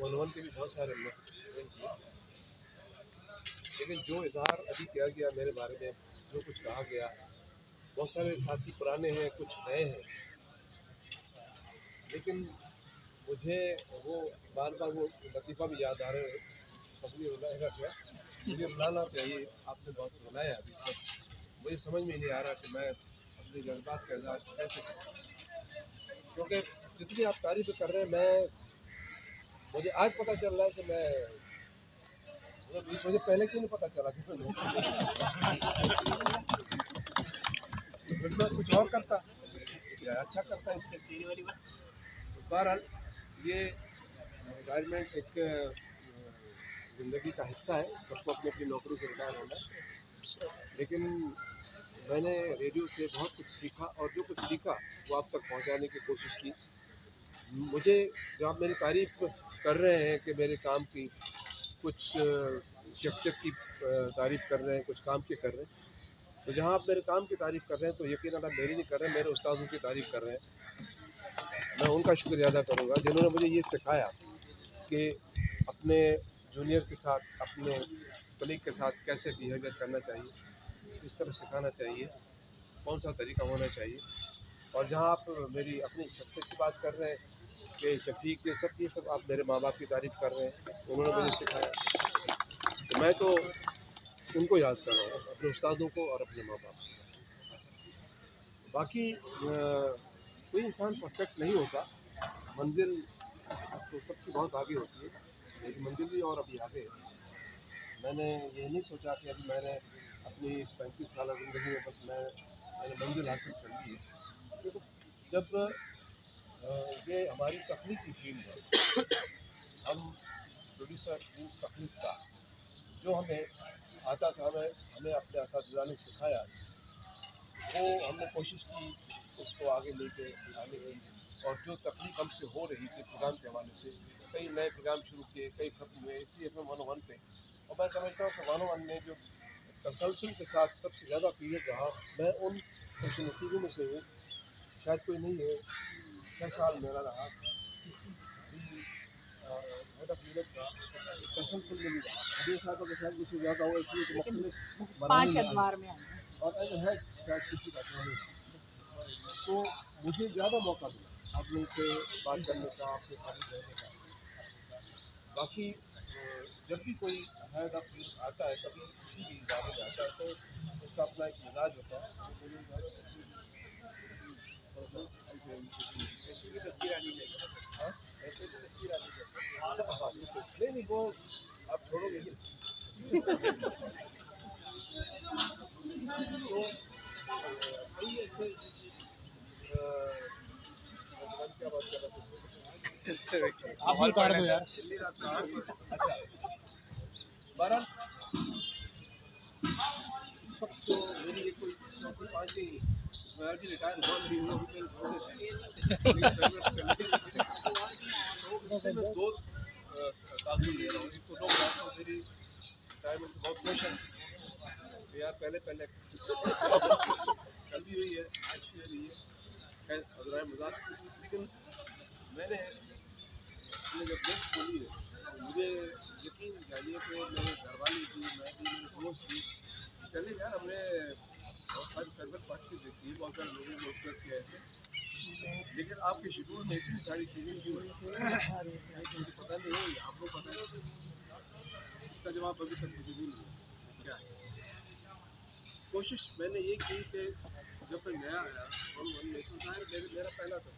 मनोवन के भी बहुत सारे लोग, लेकिन जो इजहार अभी किया गया मेरे बारे में, जो कुछ कहा गया, बहुत सारे साथी पुराने हैं, कुछ नए हैं, लेकिन मुझे वो बार बार वो लतीफ़ा भी याद आ रहे हैं। कभी रुलाएगा क्या? मुझे रुलाना चाहिए, आपने बहुत रुलाया अभी सब। मुझे समझ में नहीं आ रहा कि मैं अपने जज्बात का इजहार कैसे करूँ, क्योंकि जितनी आप तारीफ कर रहे हैं, मुझे आज पता चल रहा है कि मुझे पहले क्यों नहीं पता चला कि मैं कुछ और करता या अच्छा करता इससे। बहरहाल ये रिटायरमेंट एक ज़िंदगी का हिस्सा है, सबको अपनी अपनी नौकरी से रिटायर होना है, लेकिन मैंने रेडियो से बहुत कुछ सीखा, और जो कुछ सीखा वो आप तक पहुंचाने की कोशिश की। मुझे जो आप मेरी तारीफ कर रहे हैं कि मेरे काम की, कुछ शख्सियत की तारीफ कर रहे हैं, कुछ काम की कर रहे हैं, तो जहाँ आप मेरे काम की तारीफ कर रहे हैं तो यकीनन आप मेरी नहीं कर रहे हैं, मेरे उस्तादों की तारीफ कर रहे हैं। मैं उनका शुक्रिया अदा करूँगा जिन्होंने मुझे ये सिखाया कि अपने जूनियर के साथ, अपने कलीग के साथ कैसे बिहेवियर करना चाहिए, किस तरह सिखाना चाहिए, कौन सा तरीका होना चाहिए। और जहाँ आप मेरी अपनी शख्सियत की बात कर रहे हैं कि शफीक, ये सब आप मेरे माँ बाप की तारीफ़ कर रहे हैं, उन्होंने मुझे सिखाया, तो मैं तो उनको याद कर रहा हूँ, अपने उस्तादों को और अपने माँ बाप को। बाकी कोई इंसान परफेक्ट नहीं होता, मंजिल तो सबकी बहुत आगे होती है, लेकिन मंजिल भी और अभी आगे है। मैंने ये नहीं सोचा कि अभी मैंने अपनी 35 साल ज़िंदगी में बस मैंने मंजिल हासिल कर ली है। देखो, जब ये हमारी तकनीकी फील्ड है, हम प्रोड्यूसर तकनीक का जो हमें आता था, हमें अपने असातिज़ा ने सिखाया, वो हमने कोशिश की उसको आगे लेके आने की। और जो तकनीक हमसे हो रही थी प्रोग्राम के हवाले से, कई नए प्रोग्राम शुरू किए, कई खत्म हुए, इसी FM 101 पे। और मैं समझता हूँ कि 101 ने जो तसलसल के साथ सबसे ज़्यादा पीरियड रहा, मैं उन खुश नसीबों में से हूँ, शायद कोई नहीं है। 6 साल मेरा रहा, किसी भी ज़्यादा पीरियड का तसलसल में नहीं रहा। हमेशा तो शायद मुझसे ज़्यादा हो, इसलिए तो मुख्तलिफ बनाने में और है शायद किसी का नहीं। तो मुझे ज़्यादा मौका मिला आप लोगों से बात करने का, आपके साथ रहने का। बाकी जब भी कोई नया फील्ड आता है, कभी किसी भी इदारे में आता है, तो उसका अपना एक मिजाज होता है। ऐसी भी तस्वीर आनी चाहिए, हाँ, ऐसे भी तस्वीर आनी चाहिए। नहीं वो आप छोड़ोगे नहीं। तो कई ऐसे क्या बात कर रहा था, आप भी काट दो यार। अच्छा, बहरहाल इस वक्त तो मेरी एक कोई 4 से 5 ही रिटायर हुआ नहीं हुआ, अभी मेरे तो इससे मैं 2 ताज़ुल ले रहा हूँ। एक तो लोग जानते हैं मेरी रिटायरमेंट से बहुत खुश हैं यार, पहले कल भी हुई है, आज भी हुई है, खैर हज़राए मज़ाक। लेकिन मैंने जब गेस्ट बोली है, मुझे यकीन जानिए कि मेरे घरवाली थी, मैं भी, मेरे दोस्त थी, चले यार हमने बहुत सारी फेयरवेल पार्टी देखी, बहुत सारे लोगों ने उपयोग किया है, लेकिन आपके शेड्यूल में इतनी सारी चीज़ें क्यों हैं? पता नहीं, आपको पता है? इसका जवाब अभी तक मुझे नहीं मिला। क्या है? कोशिश मैंने ये की कि जब मैं नया आया और में, तो जाहिर मेरा पहला था।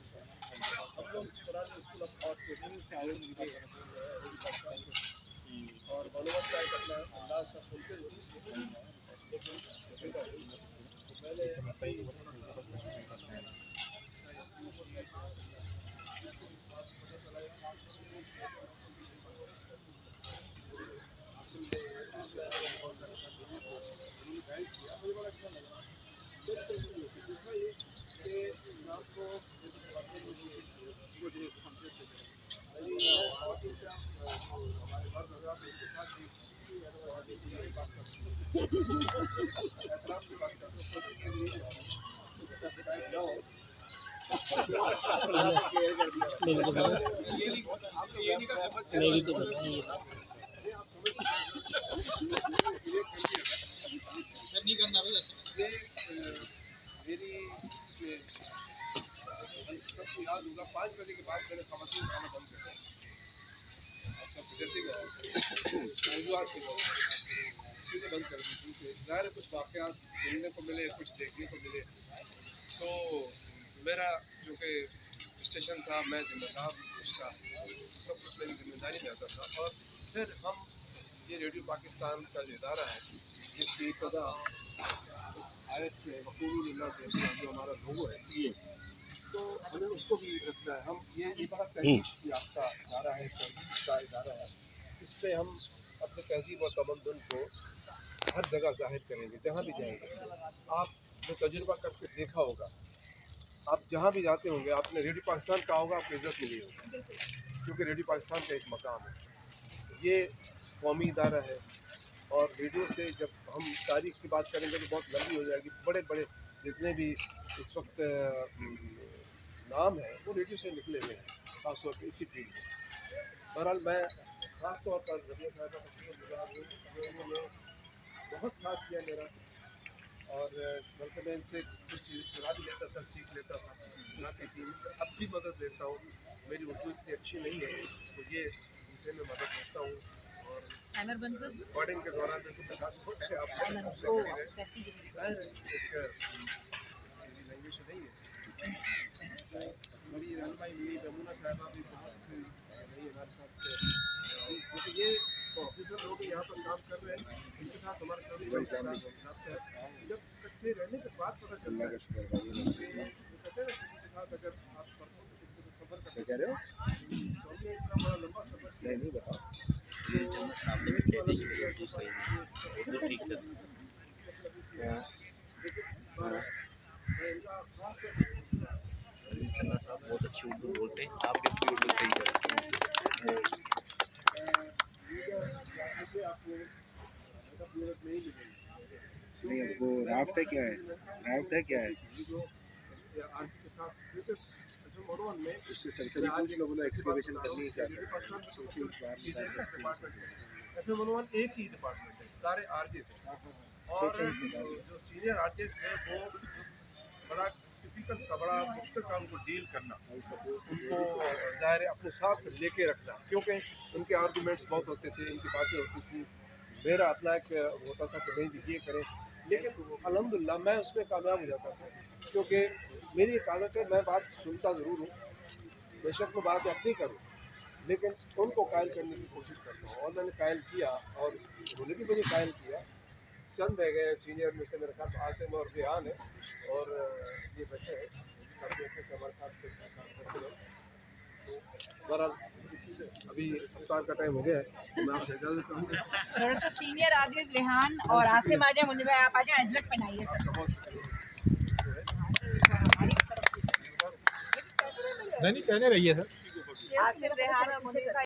हम लोग पुराने स्कूल और से आए और मनोवन का एक अपना अंदाज सब सुनते हुए, मुझे बड़ा अच्छा लगा। दूसरा ये कि आपको हमारे मर्द हजरात उनके साथ भी एहतराम से बात करते हैं, मेरी तो बना ये नहीं कर समझ के मेरी तो बना ये नहीं करना ये मेरी इसमें सबको याद होगा 5 बजे के बाद मैंने खाना बंद कर दिया। आप सब जैसे मौजूद थे इसलिए बंद कर दी क्योंकि ज़ाहिर है कुछ वाक़यात सुनने को मिले, कुछ देखने को मिले। तो मेरा जो कि स्टेशन था, मैं जिम्मेदार उसका सब कुछ मेरी जिम्मेदारी में आता था। और फिर हम ये रेडियो पाकिस्तान का जो इदारा है जिसकी इब्तदा उस आयत से वक़ूलुल्लाह से जो हमारा लोगो है तो हमें उसको भी रखना है। हम ये बड़ा तहजीब याफ्ता इदारा है, तहजीब का इदारा है। इस पर हम अपने तहजीब और तमद्दुन को हर जगह ज़ाहिर करेंगे जहाँ भी जाएंगे। आपने तजुर्बा करके देखा होगा, आप जहाँ भी जाते होंगे आपने रेडियो पाकिस्तान कहा होगा, आपको इज्जत मिली होगी क्योंकि रेडियो पाकिस्तान का एक मकाम है। ये कौमी इदारा है और रेडियो से जब हम तारीख की बात करेंगे तो बहुत लंबी हो जाएगी। बड़े बड़े जितने भी इस वक्त नाम है वो रेडियो से निकले हुए हैं, खासतौर पर इसी फील्ड में। बहरहाल मैं ख़ास तौर पर रबिया साहबा का शुक्रगुज़ार हूँ, उन्होंने बहुत साथ दिया मेरा। और बल्कि मैं इनसे कुछ चीज़ चुरा भी लेता था, सीख लेता था, चुराती थी। अब भी मदद लेता हूँ। मेरी उर्दू इतनी अच्छी नहीं है तो ये इनसे मैं मदद लेता हूँ। और रिकॉर्डिंग के दौरान बिल्कुल बता दूँ आप लैंग्वेज नहीं है। मेरी रहनुमाई मिली यमुना साहिबा भी बहुत रही हमारे साथ क्योंकि ये ऑफिसर लोग यहाँ पर काम कर रहे हैं, इनके साथ हमारा कभी जब इकट्ठे रहने के बाद पता चलता है कहते हैं किसी के साथ अगर आप सफर करते कह रहे हो तो हमने इतना बड़ा लंबा सफर नहीं बताओ चन्ना साहब बहुत अच्छी उर्दू बोलते हैं, आप भी अपनी उर्दू सही करें। नहीं वो राफ्ट है क्या है, राफ्ट है क्या है उससे सरसरी पूछ लो, बोलो एक्सकेवेशन करनी है क्या एक ही डिपार्टमेंट है सारे आरजे से। और जो सीनियर आर्टिस्ट है वो बड़ा टिपिकल का बड़ा मुश्किल काम को डील करना, उनको ज़ाहिर अपने साथ लेके रखना क्योंकि उनके आर्गूमेंट्स बहुत होते थे, उनकी बातें होती थी। मेरा अपना एक होता था कि नहीं ये करें, लेकिन अल्हम्दुलिल्लाह मैं उसमें कामयाब हो जाता था क्योंकि मेरी एक आदत है, मैं बात सुनता ज़रूर हूँ, बेशक मैं बात अपनी करूँ लेकिन उनको कायल करने की कोशिश करता हूँ। और मैंने कायल किया और उन्होंने भी मुझे कायल किया। चंद रह गए सीनियर में से, मेरे ख्याल आसिम और रिहान है और ये बैठे हैं काफ़ी अच्छे से हमारे साथ काम करते हैं। तो बहरहाल इसी से अभी सप्ताह का टाइम हो गया है तो मैं आपसे इजाज़त चाहूँगा। थोड़ा सा सीनियर आर्टिस्ट रेहान और आसिम आ जाए, मुन्नी भाई आप आ जाए, अजरक पहनाइए सर। नहीं पहने रहिए सर। आसिम रेहान और मुन्नी भाई